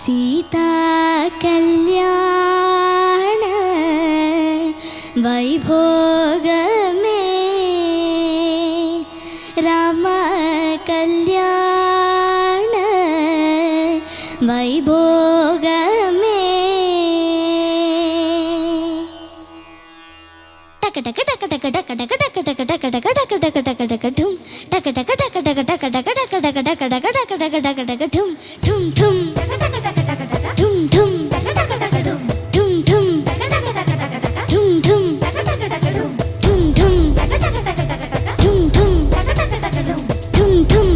सीता कल्याण वैभोग में राम कल्याण वैभोग में टक टक टक टक टक टक टक टक टक टक टक टक टक टक टक ठुम टक टक टक टक टक टक टक टक टक टक टक टक टक टक ठुम ठुम ठुम ठुम ठुम ठुम ठुम ठुम ठुम ठुम ठुम ठुम ठुम ठुम ठुम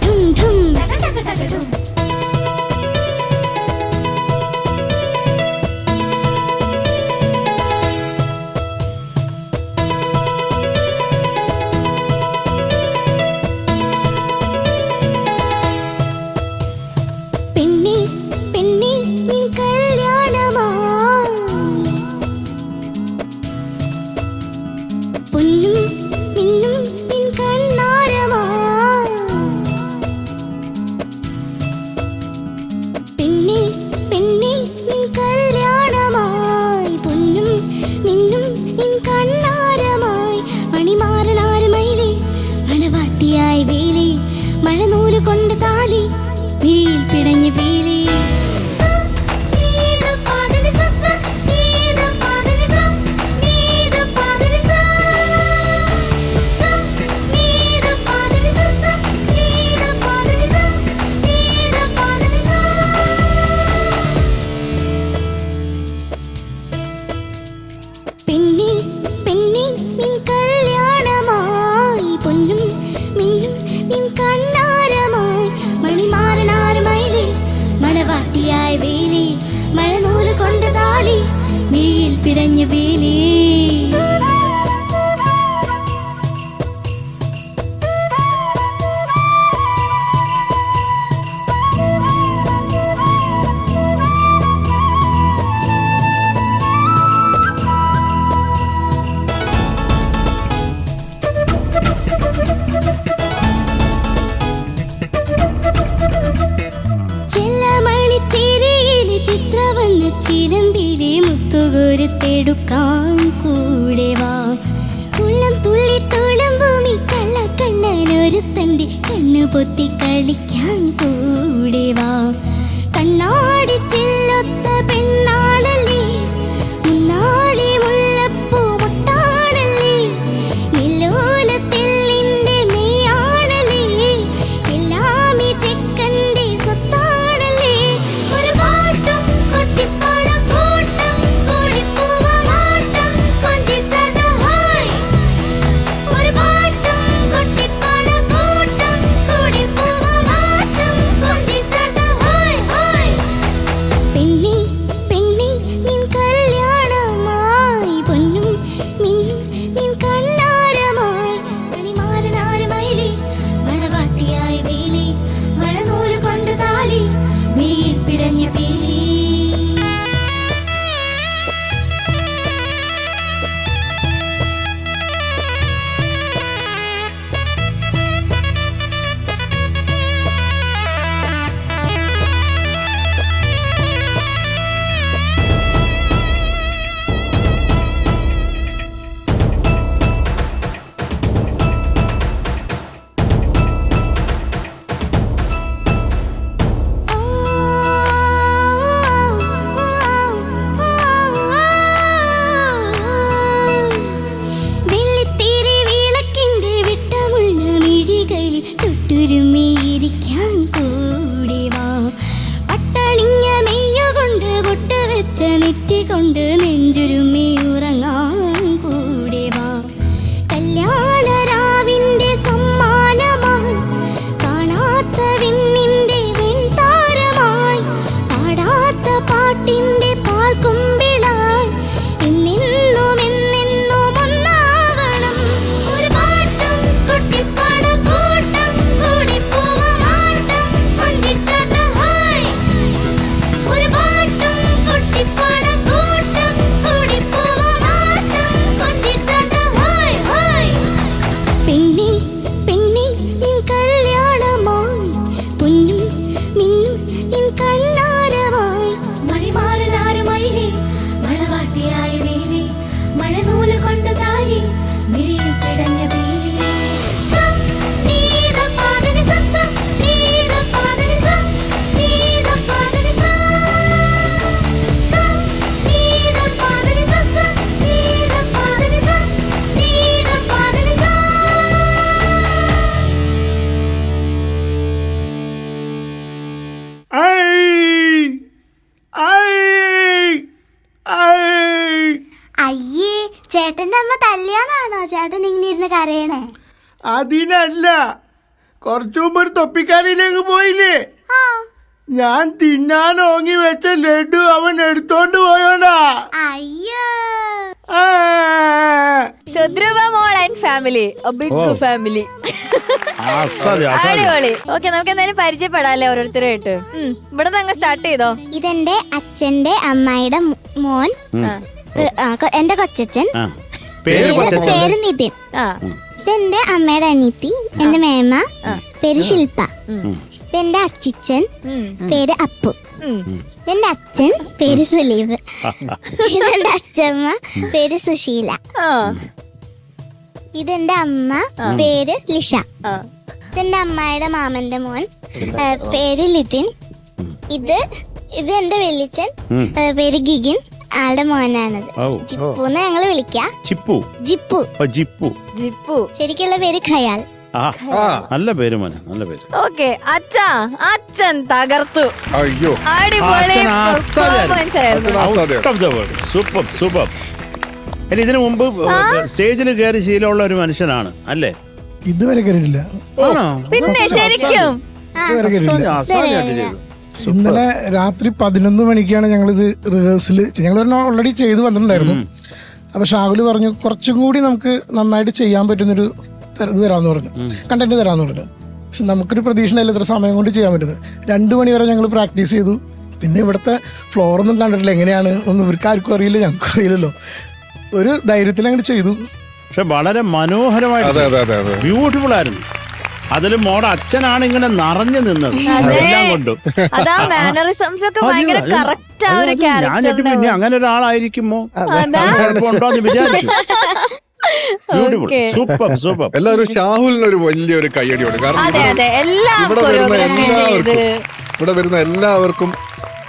ठुम ठुम ചിലമ്പിലെ മുത്തുകോരുത്തെടുക്കാൻ കൂടെ വാ ഉള്ളം തുള്ളി തുളമ്പുമി കള്ളക്കണ്ണനൊരുത്തൻ്റെ കണ്ണു പൊത്തി കളിക്കാൻ കൂടെ വാ കണ്ണാടി ചില്ലൊത്ത പെണ്ണാളല്ലേ മുന്നാളി മുല്ലപ്പൂ മുട്ടാണല്ലേ നെല്ലോലത്തെല്ലിൻ്റെ മെയ്യാണല്ലേ എല്ലാം ഈ ചെക്കൻ്റെ സ്വത്താണല്ലേ ഒരു പാട്ടും കൊട്ടിപ്പാട കൂട്ടം കൂടിപ്പൂവാട്ടം കൊഞ്ചിച്ചാട്ട ഹായ് ഒരു പാട്ടും കൊട്ടിപ്പാട കൂട്ടം കൂടിപ്പൂവാട്ടം കൊഞ്ചിച്ചാട്ട ഹായ് ഹായ് പെണ്ണി പെണ്ണി നിൻ കല്യാണമായി പൊന്നും നിന്നും നിൻ കണ്ണാരമായി മണിമാരനാരമയിലേ മണവാട്ടിയായി വേലേ മഴനൂല് കൊണ്ട് താലി മിഴിയിൽ പിടഞ്ഞ പീലി വെള്ളിത്തിരി വിളക്കിന്റെ വിട്ടമുള്ള മിഴികളിൽ തൊട്ടുരുമ്മിയിരിക്കാൻ കൂടെ വാ പട്ടണിഞ്ഞ മെയ്യുകൊണ്ട് പൊട്ട് വെച്ച നെറ്റി കൊണ്ട് നെഞ്ചുരുമ്മി ഉറങ്ങാൻ കൂടെ വാ കല്യാണരാവിന്റെ സമ്മാനമായി കാണാത്ത വിണ്ണിന്റെ വെൺതാരമായി പാടാത്ത പാട്ടിന്റെ പാൽക്കുമ്പിളായി എന്നെന്നും എന്നെന്നും ഒന്നാവണം ഒരു പാട്ടും കൊട്ടിപ്പാട കൂട്ടം കൂടിപ്പൂവാട്ടം കൊഞ്ചിച്ചാട്ട ഹായ് ഒരു പാട്ടും കൊട്ടിപ്പാട കൂട്ടം കൂടിപ്പൂവാട്ടം ചേട്ടൻ്റെ അമ്മ തല്ലിയാണോ ചേട്ടൻ ഇങ്ങനെ ഇരുന്ന് കരയണേ? അതിനല്ല, കുറച്ചു മുമ്പ് ഒരു തൊപ്പിക്കാരിയിലേക്ക് പോയില്ലേ, ഞാൻ തിന്നാൻ ഓങ്ങി വെച്ച ലഡു അവൻ എടുത്തോണ്ട് പോയോണ്ടാ. അയ്യോ. സുദ്രുവ മോൾ ആൻഡ് ഫാമിലി, ബിഗ് ഫാമിലി. അടിപൊളി. ഓക്കെ, നമുക്ക് എന്തായാലും പരിചയപ്പെടാല്ലേ ഓരോരുത്തരായിട്ട്. ഇവിടെ നിന്ന് അങ്ങ് സ്റ്റാർട്ട് ചെയ്തോ. ഇതെന്റെ അച്ഛന്റെ അമ്മായിയുടെ മോൻ, എന്റെ കൊച്ചച്ഛൻ, പേര് നിതിൻ. ഇതെന്റെ അമ്മയുടെ അനിയത്തി, എന്റെ മേമ, പേര് ശില്പ. ഇതെന്റെ അച്ചിച്ചൻ, പേര് അപ്പു. ഇതെന്റെ അച്ഛൻ, പേര് സുലീബ്. ഇതെന്റെ അച്ഛമ്മ, പേര് സുശീല. ഇതെന്റെ അമ്മ, പേര് ലിഷ. ഇതെന്റെ അമ്മായിയുടെ മാമന്റെ മോൻ, പേര് ലിതിൻ. ഇത് എന്റെ വെള്ളിച്ചൻ, പേര് ഗിഗിൻ. ആളുടെ മോനാണത്. ജിപ്പുന്ന് ഞങ്ങള് വിളിക്കാം. ജിപ്പു ശരിക്കുള്ള പേര് ഖയാൽ. നല്ല പേര് മോനെ, നല്ല പേര്. ഓക്കെ, അച്ഛൻ തകർത്തു. അയ്യോ, അടിപൊളി. സൂപ്പർ. അല്ല, ഇതിനു മുമ്പ് സ്റ്റേജിൽ കയറി ശീലമുള്ള ഒരു മനുഷ്യനാണ് അല്ലേ? ഇതുവരെ കയറിയിട്ടില്ല. പിന്നെ ശരിക്കും ഇന്നലെ രാത്രി 11 മണിക്കാണ് ഞങ്ങളിത് റിഹേഴ്സൽ, ഞങ്ങൾ ഓൾറെഡി ചെയ്ത് വന്നിട്ടുണ്ടായിരുന്നു. അപ്പൊ ഷാഹുല് പറഞ്ഞു കുറച്ചും കൂടി നമുക്ക് നന്നായിട്ട് ചെയ്യാൻ പറ്റുന്നൊരു ഇത് തരാമെന്ന് പറഞ്ഞു, കണ്ടന്റ് തരാമെന്ന് പറഞ്ഞു. പക്ഷെ നമുക്കൊരു പ്രതീക്ഷയില്ല ഇത്ര സമയം കൊണ്ട് ചെയ്യാൻ പറ്റുന്നത്. 2 മണി വരെ ഞങ്ങൾ പ്രാക്ടീസ് ചെയ്തു. പിന്നെ ഇവിടുത്തെ ഫ്ലോറൊന്നും കണ്ടിട്ടില്ല, എങ്ങനെയാണ് ഒന്നും ഇവർക്ക് ആർക്കും അറിയില്ല, ഞങ്ങൾക്കും അറിയില്ലല്ലോ. ഒരു ധൈര്യത്തിൽ അങ്ങോട്ട് ചെയ്തു. പക്ഷെ വളരെ മനോഹരമായിട്ട് ബ്യൂട്ടിഫുൾ ആയിരുന്നു. അതില് മോടെ അച്ഛനാണ് ഇങ്ങനെ നിറഞ്ഞു നിന്നത് എല്ലാം കൊണ്ടും. ഞാൻ ചെട്ടി അങ്ങനെ ഒരാളായിരിക്കുമോ ഉണ്ടോന്ന് വിചാരിച്ചു. സൂപ്പർ. എല്ലാവരും ഷാഹുലിന് ഒരു വലിയൊരു കയ്യടി കൊടുക്കും. ഇവിടെ വരുന്ന എല്ലാവർക്കും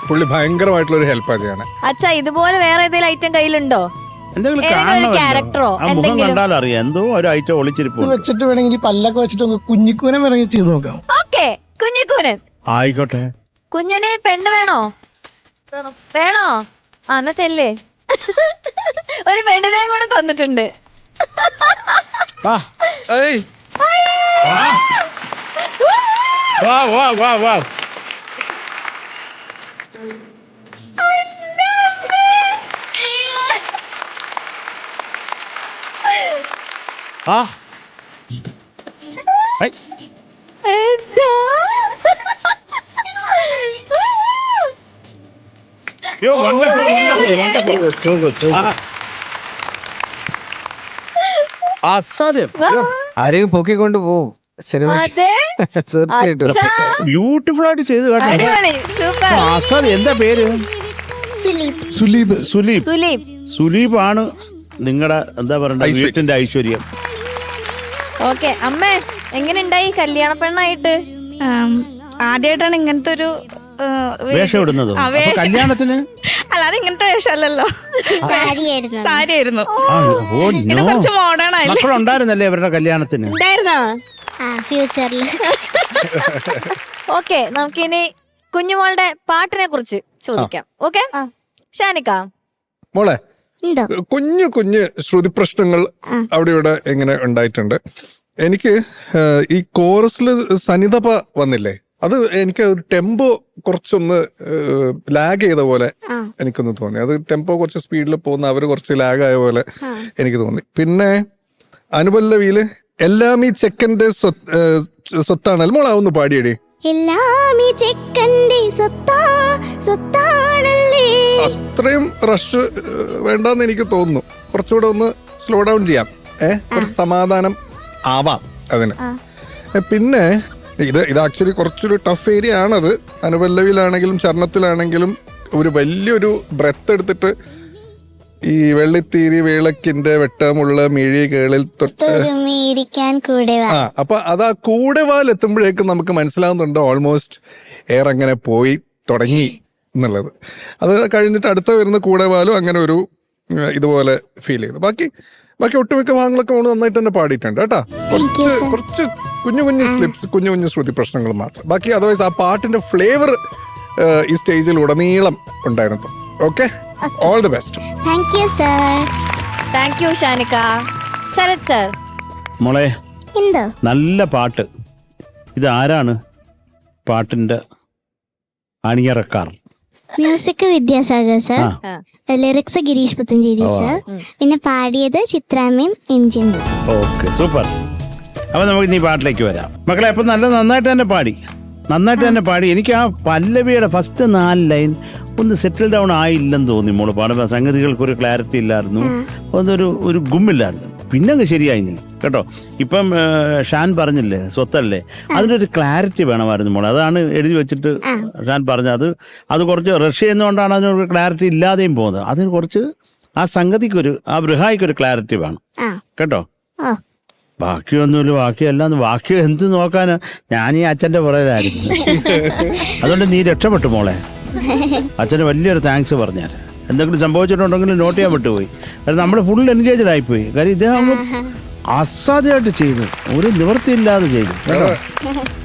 പുള്ളി ഭയങ്കരമായിട്ടുള്ള ഒരു ഹെൽപ്പാ ചെയ്യണേ. അച്ഛാ, ഇതുപോലെ വേറെ ഏതെങ്കിലും ഐറ്റം കയ്യിലുണ്ടോ? ക്യാരക്ടറോ കണ്ടാൽ അറിയാം എന്തോ ഒരു ഐറ്റം ഒളിച്ചിരിപ്പ് വെച്ചിട്ട് വേണമെങ്കിൽ പല്ലൊക്കെ വെച്ചിട്ട് കുഞ്ഞിക്കൂനം വേണമെങ്കിൽ ചെയ്ത് നോക്കാം. ഓക്കെ, കുഞ്ഞിക്കൂനൻ ആയിക്കോട്ടെ. കുഞ്ഞിന് പെണ്ണ് വേണോ? എന്നാ ചെല്ലേ, ഒരു പെണ്ണിനെ കൂടെ തന്നിട്ടുണ്ട്. ആരെയും പൊക്കിക്കൊണ്ട് പോവും സിനിമ. ബ്യൂട്ടിഫുൾ ആയിട്ട് ചെയ്ത് കേട്ടോ. എന്താ പേര്? സുലീബ് ആണ് നിങ്ങളുടെ എന്താ പറയണ്ട വീട്ടിന്റെ ഐശ്വര്യം. ഓക്കെ, അമ്മേ എങ്ങനെയുണ്ടായി കല്യാണ പെണ്ണായിട്ട്? ആദ്യമായിട്ടാണ് ഇങ്ങനത്തെ ഒരു വേഷം ഇടുന്നത്. കല്യാണത്തിന് അല്ലാതെ ഇങ്ങനത്തെ വേഷമല്ലല്ലോ, സാരിയായിരുന്നു. ഇത് കുറച്ച് മോഡേൺ ആയി. മക്കളുണ്ടായിരുന്നല്ലേ അവരുടെ കല്യാണത്തിന്? ഫ്യൂച്ചറിൽ. ഓക്കെ, നമുക്കിനി കുഞ്ഞുമോളുടെ പാട്ടിനെ കുറിച്ച് ചോദിക്കാം. ഓക്കെ, ഷാനിക്ക മോളെ, കുഞ്ഞു ശ്രുതി പ്രശ്നങ്ങൾ അവിടെ ഇവിടെ എങ്ങനെ ഉണ്ടായിട്ടുണ്ട്. എനിക്ക് ഈ കോറസിൽ സനിതപ വന്നില്ലേ, അത് എനിക്ക് ഒരു ടെമ്പോ കുറച്ചൊന്ന് ലാഗ് ചെയ്ത പോലെ എനിക്കൊന്ന് തോന്നി. അത് ടെമ്പോ കുറച്ച് സ്പീഡിൽ പോകുന്ന അവര് കുറച്ച് ലാഗ് ആയ പോലെ എനിക്ക് തോന്നി. പിന്നെ അനുപല്ലവിയില് എല്ലാം ഈ ചെക്കന്റെ സ്വത്താണല്ലോ മോളെ, ഒന്ന് പാടിയടി. അത്രയും റഷ് വേണ്ടെന്ന് എനിക്ക് തോന്നുന്നു. കുറച്ചുകൂടെ ഒന്ന് സ്ലോ ഡൗൺ ചെയ്യാം, കുറച്ച് സമാധാനം ആവാം അതിന്. പിന്നെ ഇത് ആക്ച്വലി കുറച്ചൊരു ടഫ് ഏരിയ ആണത്. അനുപല്ലവിയിലാണെങ്കിലും ചരണത്തിലാണെങ്കിലും ഒരു വലിയൊരു ബ്രെത്ത് എടുത്തിട്ട് ഈ വെള്ളിത്തീരി വിളക്കിന്റെ വെട്ടമുള്ള മിഴി കേളിൽ തൊട്ട് അപ്പൊ അതാ കൂടെവാൽ എത്തുമ്പോഴേക്കും നമുക്ക് മനസ്സിലാവുന്നുണ്ട് ഓൾമോസ്റ്റ് എയർ അങ്ങനെ പോയി തുടങ്ങി എന്നുള്ളത്. അത് കഴിഞ്ഞിട്ട് അടുത്ത വരുന്ന കൂടെവാലും അങ്ങനെ ഒരു ഇതുപോലെ ഫീൽ ചെയ്തു. ബാക്കി ഒട്ടുമിക്ക ഭാഗങ്ങളൊക്കെ നമ്മൾ നന്നായിട്ട് തന്നെ പാടിയിട്ടുണ്ട് കേട്ടാ. കുറച്ച് കുഞ്ഞു സ്ലിപ്സ്, കുഞ്ഞു ശ്രുതി പ്രശ്നങ്ങൾ മാത്രം. ബാക്കി അതർവൈസ് ആ പാട്ടിന്റെ ഫ്ലേവർ ഈ സ്റ്റേജിൽ ഉടനീളം ഉണ്ടായിരുന്നു. Okay, all the best. Thank you sir. Thank you Shanikka. Sarath sir. മോളെ എന്തോ നല്ല പാട്ട്. ഇത് ആരാണ് പാട്ടിന്റെ അണിയറക്കാർ? മ്യൂസിക് വിദ്യാസാഗർ സർ, ആ. ലിറിക്സ് ഗിരീഷ് പുത്തഞ്ചേരി സർ, പിന്നെ പാടിയത് ചിത്രാമ്മയും MGM. Okay, super. അപ്പൊ നമുക്ക് ഇനി പാട്ടിലേക്ക് വരാം. മക്കളെ, അപ്പൊ നന്നായിട്ട് തന്നെ പാടി. എനിക്ക് ആ പല്ലവിയുടെ ഫസ്റ്റ് 4 ലൈൻ ഒന്ന് സെറ്റിൽ ഡൗൺ ആയില്ലെന്ന് തോന്നി. മോള് പാടുമ്പോൾ സംഗതികൾക്കൊരു ക്ലാരിറ്റി ഇല്ലായിരുന്നു, ഒരു ഗുമ്മില്ലായിരുന്നു. പിന്നെ അങ്ങ് ശരിയായി നീ കേട്ടോ. ഇപ്പം ഷാൻ പറഞ്ഞില്ലേ സ്വത്തല്ലേ, അതിനൊരു ക്ലാരിറ്റി വേണമായിരുന്നു മോളെ. അതാണ് എഴുതി വെച്ചിട്ട് ഷാൻ പറഞ്ഞത്. അത് കുറച്ച് റഷ് ചെയ്യുന്നതുകൊണ്ടാണ് അതിനൊരു ക്ലാരിറ്റി ഇല്ലാതെയും പോകുന്നത്. അതിന് കുറച്ച് ആ സംഗതിക്കൊരു ആ ബൃഹായിക്കൊരു ക്ലാരിറ്റി വേണം കേട്ടോ. ബാക്കിയൊന്നുമില്ല, ബാക്കി എന്ത് നോക്കാനാ? ഞാൻ ഈ അച്ഛൻ്റെ പുറകിലായിരുന്നു. അതുകൊണ്ട് നീ രക്ഷപ്പെട്ടു മോളെ. അച്ഛന് വലിയൊരു താങ്ക്സ് പറഞ്ഞാൽ. എന്തെങ്കിലും സംഭവിച്ചിട്ടുണ്ടെങ്കിൽ നോട്ട് ചെയ്യാൻ വിട്ടുപോയി. കാരണം നമ്മൾ ഫുൾ എൻഗേജ്ഡ് ആയിപ്പോയി. കാര്യം ഇദ്ദേഹം അങ്ങ് അസാധ്യമായിട്ട് ചെയ്തു, ഒരു നിവൃത്തിയില്ലാതെ ചെയ്തു കേട്ടോ.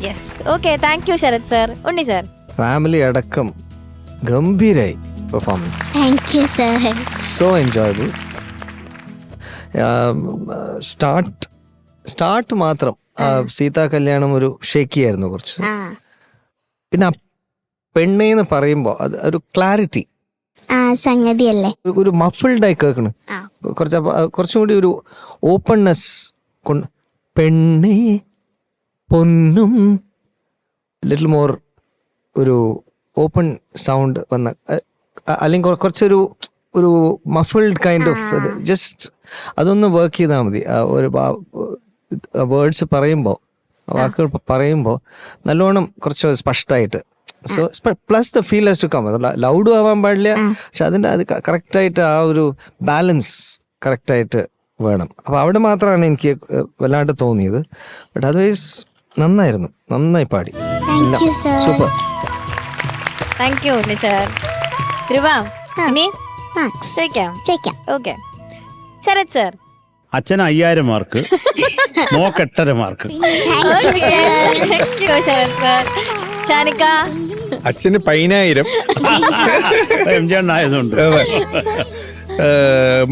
Yes, okay, thank you Sarath sir. Unni sir. Family അടക്കം ഗംഭീരായി performance. Thank you sir. So enjoyable. Start മാത്രം സീതാ കല്യാണം ഒരു ഷേക്കി ആയിരുന്നു കുറച്ച്. പിന്നെ പെണ്ണേന്ന് പറയുമ്പോൾ അത് ഒരു ക്ലാരിറ്റി, സംഗതിയല്ലേ, ഒരു മഫിൾഡായി കേൾക്കണ്. കുറച്ചും കൂടി ഒരു ഓപ്പൺനെസ് കൊണ്ട് പെണ്ണേ പൊന്നും ലിറ്റിൽ മോർ ഒരു ഓപ്പൺ സൗണ്ട് വന്ന, അല്ലെങ്കിൽ കുറച്ചൊരു മഫിൾഡ് കൈൻഡ് ഓഫ് ജസ്റ്റ് അതൊന്ന് വർക്ക് ചെയ്താൽ മതി. ഒരു വേർഡ്സ് പറയുമ്പോൾ, വാക്കുകൾ പറയുമ്പോൾ നല്ലോണം കുറച്ച് സ്പഷ്ടമായിട്ട്. So plus the feel has to come. ലൗഡും ആവാൻ പാടില്ല, പക്ഷെ അതിൻ്റെ അത് കറക്റ്റായിട്ട് ആ ഒരു ബാലൻസ് കറക്റ്റായിട്ട് വേണം. അപ്പോൾ അവിടെ മാത്രമാണ് എനിക്ക് വല്ലാണ്ട് തോന്നിയത്. ബട്ട് അതർവൈസ് നന്നായിരുന്നു, നന്നായി പാടി. Super. Thank you Unni sir. രൂപം, ഇനി ചോദിക്കാം. Okay, Sarath sir. അച്ഛന് 5000 മാർക്ക്, മോക്ക് 8.5 mark. Thank you Sarath sir. Shanikka. അച്ഛന് 10,000, MGM ആയതുകൊണ്ട്.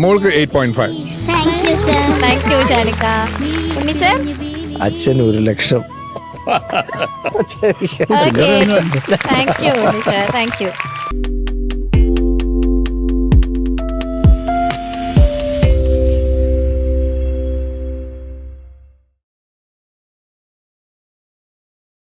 മോൾക്ക് 8.5. Thank you Shanikka. Unni sir. അച്ഛന് 1,00,000. Okay, thank you Unni sir. Thank U.